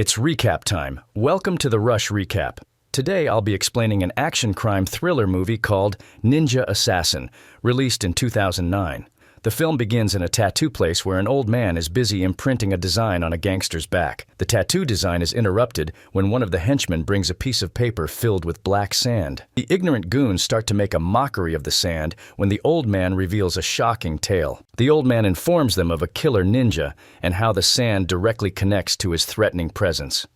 It's recap time. Welcome to the Rush Recap. Today I'll be explaining an action crime thriller movie called Ninja Assassin, released in 2009. The film begins in a tattoo place where an old man is busy imprinting a design on a gangster's back. The tattoo design is interrupted when one of the henchmen brings a piece of paper filled with black sand. The ignorant goons start to make a mockery of the sand when the old man reveals a shocking tale. The old man informs them of a killer ninja and how the sand directly connects to his threatening presence.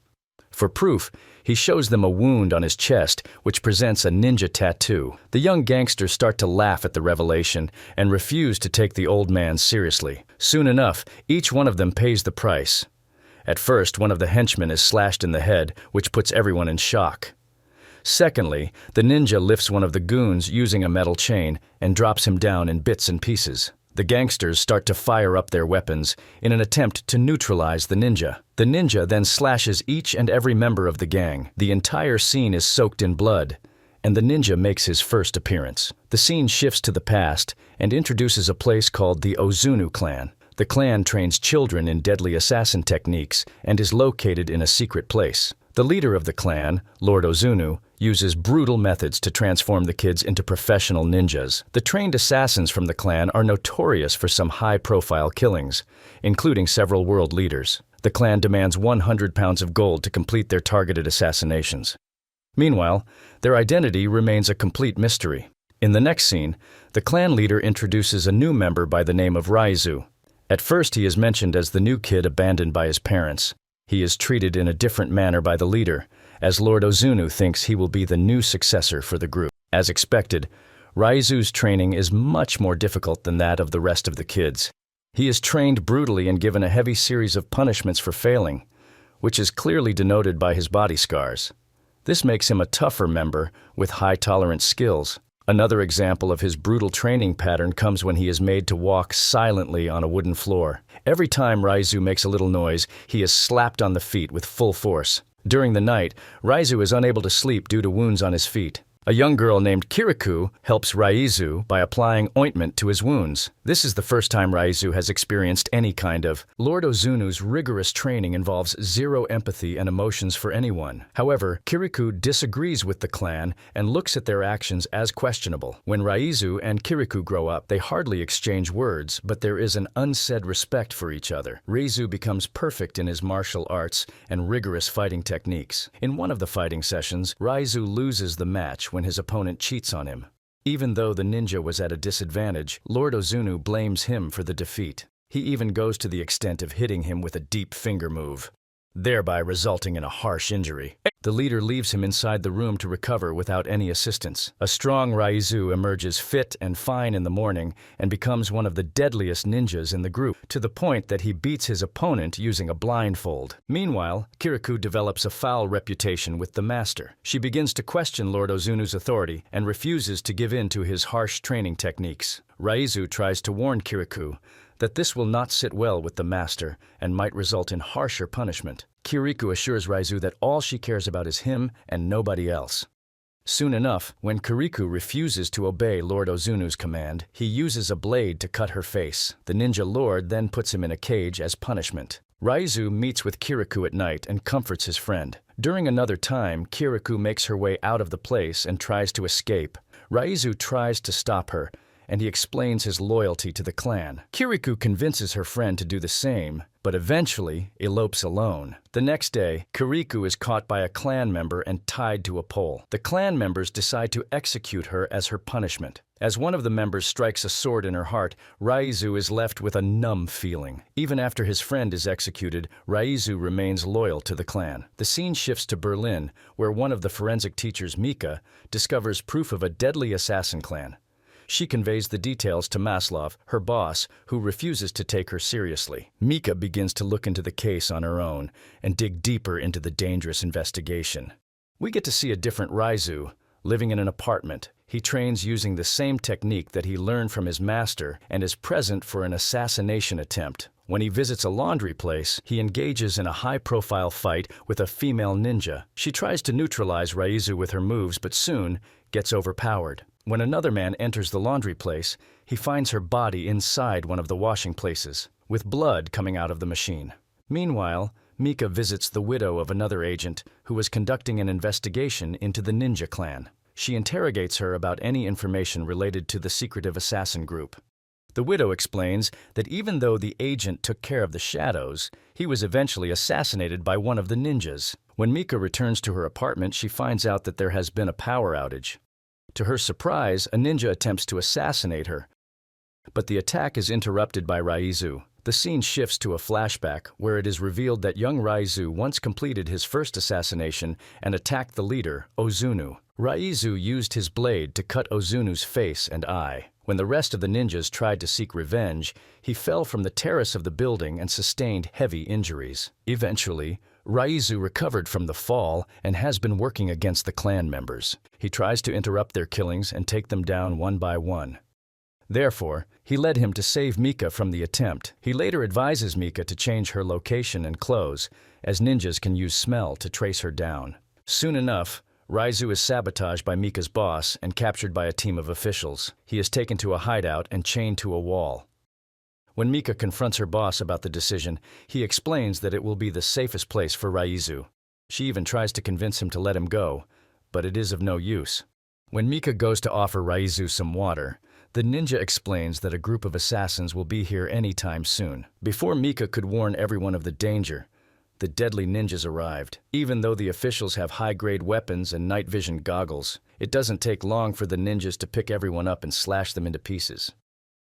For proof, he shows them a wound on his chest, which presents a ninja tattoo. The young gangsters start to laugh at the revelation and refuse to take the old man seriously. Soon enough, each one of them pays the price. At first, one of the henchmen is slashed in the head, which puts everyone in shock. Secondly, the ninja lifts one of the goons using a metal chain and drops him down in bits and pieces. The gangsters start to fire up their weapons in an attempt to neutralize the ninja. The ninja then slashes each and every member of the gang. The entire scene is soaked in blood, and the ninja makes his first appearance. The scene shifts to the past and introduces a place called the Ozunu clan. The clan trains children in deadly assassin techniques and is located in a secret place. The leader of the clan, Lord Ozunu, uses brutal methods to transform the kids into professional ninjas. The trained assassins from the clan are notorious for some high-profile killings, including several world leaders. The clan demands 100 pounds of gold to complete their targeted assassinations. Meanwhile, their identity remains a complete mystery. In the next scene, the clan leader introduces a new member by the name of Raizu. At first, he is mentioned as the new kid abandoned by his parents. He is treated in a different manner by the leader, as Lord Ozunu thinks he will be the new successor for the group. As expected, Raizu's training is much more difficult than that of the rest of the kids. He is trained brutally and given a heavy series of punishments for failing, which is clearly denoted by his body scars. This makes him a tougher member with high-tolerance skills. Another example of his brutal training pattern comes when he is made to walk silently on a wooden floor. Every time Raizu makes a little noise, he is slapped on the feet with full force. During the night, Raizu is unable to sleep due to wounds on his feet. A young girl named Kirikou helps Raizu by applying ointment to his wounds. This is the first time Raizu has experienced any kind of. Lord Ozunu's rigorous training involves zero empathy and emotions for anyone. However, Kirikou disagrees with the clan and looks at their actions as questionable. When Raizu and Kirikou grow up, they hardly exchange words, but there is an unsaid respect for each other. Raizu becomes perfect in his martial arts and rigorous fighting techniques. In one of the fighting sessions, Raizu loses the match when his opponent cheats on him. Even though the ninja was at a disadvantage, Lord Ozunu blames him for the defeat. He even goes to the extent of hitting him with a deep finger move, thereby resulting in a harsh injury. The leader leaves him inside the room to recover without any assistance. A strong Raizu emerges fit and fine in the morning and becomes one of the deadliest ninjas in the group, to the point that he beats his opponent using a blindfold. Meanwhile, Kirikou develops a foul reputation with the master. She begins to question Lord Ozunu's authority and refuses to give in to his harsh training techniques. Raizu tries to warn Kirikou that this will not sit well with the master and might result in harsher punishment. Kirikou assures Raizu that all she cares about is him and nobody else. Soon enough, when Kirikou refuses to obey Lord Ozunu's command, he uses a blade to cut her face. The ninja lord then puts him in a cage as punishment. Raizu meets with Kirikou at night and comforts his friend. During another time, Kirikou makes her way out of the place and tries to escape. Raizu tries to stop her, and he explains his loyalty to the clan. Kirikou convinces her friend to do the same, but eventually elopes alone. The next day, Kirikou is caught by a clan member and tied to a pole. The clan members decide to execute her as her punishment. As one of the members strikes a sword in her heart, Raizu is left with a numb feeling. Even after his friend is executed, Raizu remains loyal to the clan. The scene shifts to Berlin, where one of the forensic teachers, Mika, discovers proof of a deadly assassin clan. She conveys the details to Maslov, her boss, who refuses to take her seriously. Mika begins to look into the case on her own and dig deeper into the dangerous investigation. We get to see a different Raizu, living in an apartment. He trains using the same technique that he learned from his master and is present for an assassination attempt. When he visits a laundry place, he engages in a high-profile fight with a female ninja. She tries to neutralize Raizu with her moves, but soon gets overpowered. When another man enters the laundry place, he finds her body inside one of the washing places, with blood coming out of the machine. Meanwhile, Mika visits the widow of another agent who was conducting an investigation into the ninja clan. She interrogates her about any information related to the secretive assassin group. The widow explains that even though the agent took care of the shadows, he was eventually assassinated by one of the ninjas. When Mika returns to her apartment, she finds out that there has been a power outage. To her surprise, a ninja attempts to assassinate her, but the attack is interrupted by Raizu. The scene shifts to a flashback where it is revealed that young Raizu once completed his first assassination and attacked the leader, Ozunu. Raizu used his blade to cut Ozunu's face and eye. When the rest of the ninjas tried to seek revenge, he fell from the terrace of the building and sustained heavy injuries. Eventually, Raizu recovered from the fall and has been working against the clan members. He tries to interrupt their killings and take them down one by one. Therefore, he led him to save Mika from the attempt. He later advises Mika to change her location and clothes, as ninjas can use smell to trace her down. Soon enough, Raizu is sabotaged by Mika's boss and captured by a team of officials. He is taken to a hideout and chained to a wall. When Mika confronts her boss about the decision, he explains that it will be the safest place for Raizu. She even tries to convince him to let him go, but it is of no use. When Mika goes to offer Raizu some water, the ninja explains that a group of assassins will be here anytime soon. Before Mika could warn everyone of the danger, the deadly ninjas arrived. Even though the officials have high-grade weapons and night vision goggles, it doesn't take long for the ninjas to pick everyone up and slash them into pieces.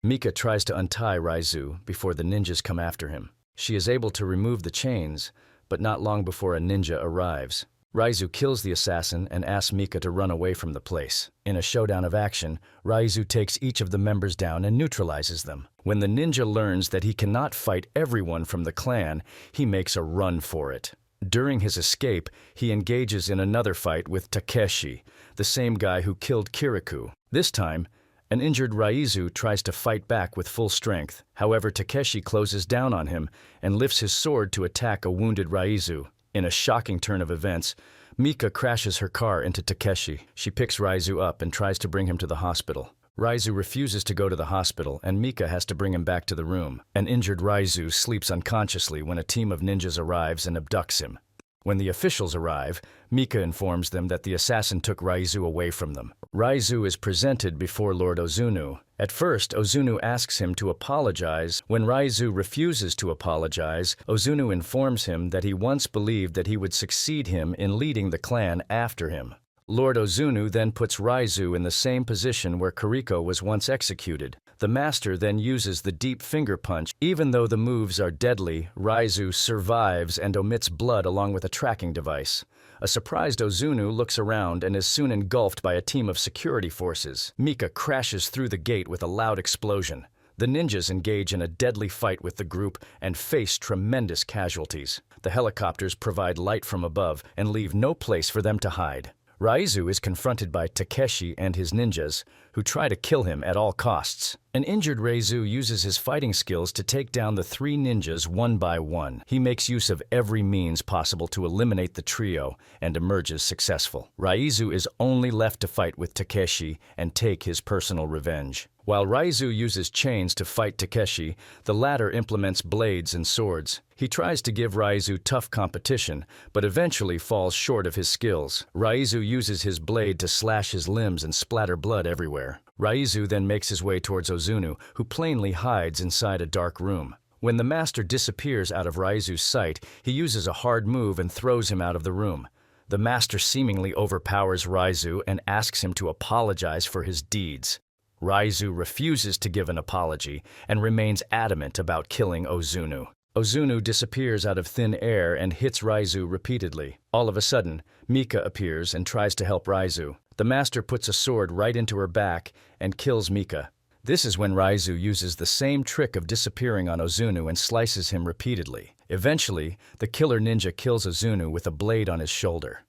Mika tries to untie Raizu before the ninjas come after him. She is able to remove the chains, but not long before a ninja arrives. Raizu kills the assassin and asks Mika to run away from the place. In a showdown of action, Raizu takes each of the members down and neutralizes them. When the ninja learns that he cannot fight everyone from the clan, he makes a run for it. During his escape, he engages in another fight with Takeshi, the same guy who killed Kirikou. This time, an injured Raizu tries to fight back with full strength. However, Takeshi closes down on him and lifts his sword to attack a wounded Raizu. In a shocking turn of events, Mika crashes her car into Takeshi. She picks Raizu up and tries to bring him to the hospital. Raizu refuses to go to the hospital, and Mika has to bring him back to the room. An injured Raizu sleeps unconsciously when a team of ninjas arrives and abducts him. When the officials arrive, Mika informs them that the assassin took Raizu away from them. Raizu is presented before Lord Ozunu. At first, Ozunu asks him to apologize. When Raizu refuses to apologize, Ozunu informs him that he once believed that he would succeed him in leading the clan after him. Lord Ozunu then puts Raizu in the same position where Kiriko was once executed. The master then uses the deep finger punch. Even though the moves are deadly, Raizu survives and omits blood along with a tracking device. A surprised Ozunu looks around and is soon engulfed by a team of security forces. Mika crashes through the gate with a loud explosion. The ninjas engage in a deadly fight with the group and face tremendous casualties. The helicopters provide light from above and leave no place for them to hide. Raizu is confronted by Takeshi and his ninjas, who try to kill him at all costs. An injured Raizu uses his fighting skills to take down the three ninjas one by one. He makes use of every means possible to eliminate the trio and emerges successful. Raizu is only left to fight with Takeshi and take his personal revenge. While Raizu uses chains to fight Takeshi, the latter implements blades and swords. He tries to give Raizu tough competition, but eventually falls short of his skills. Raizu uses his blade to slash his limbs and splatter blood everywhere. Raizu then makes his way towards Ozunu, who plainly hides inside a dark room. When the master disappears out of Raizu's sight, he uses a hard move and throws him out of the room. The master seemingly overpowers Raizu and asks him to apologize for his deeds. Raizu refuses to give an apology and remains adamant about killing Ozunu. Ozunu disappears out of thin air and hits Raizu repeatedly. All of a sudden, Mika appears and tries to help Raizu. The master puts a sword right into her back and kills Mika. This is when Raizu uses the same trick of disappearing on Ozunu and slices him repeatedly. Eventually, the killer ninja kills Ozunu with a blade on his shoulder.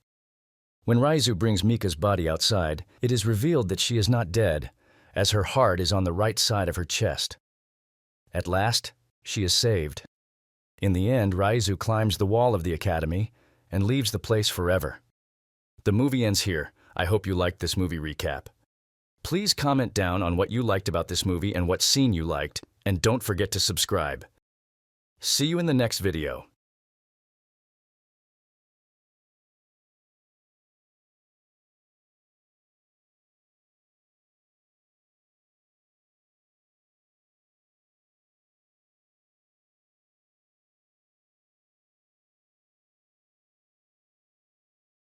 When Raizu brings Mika's body outside, it is revealed that she is not dead, as her heart is on the right side of her chest. At last, she is saved. In the end, Raizu climbs the wall of the academy and leaves the place forever. The movie ends here. I hope you liked this movie recap. Please comment down on what you liked about this movie and what scene you liked, and don't forget to subscribe. See you in the next video.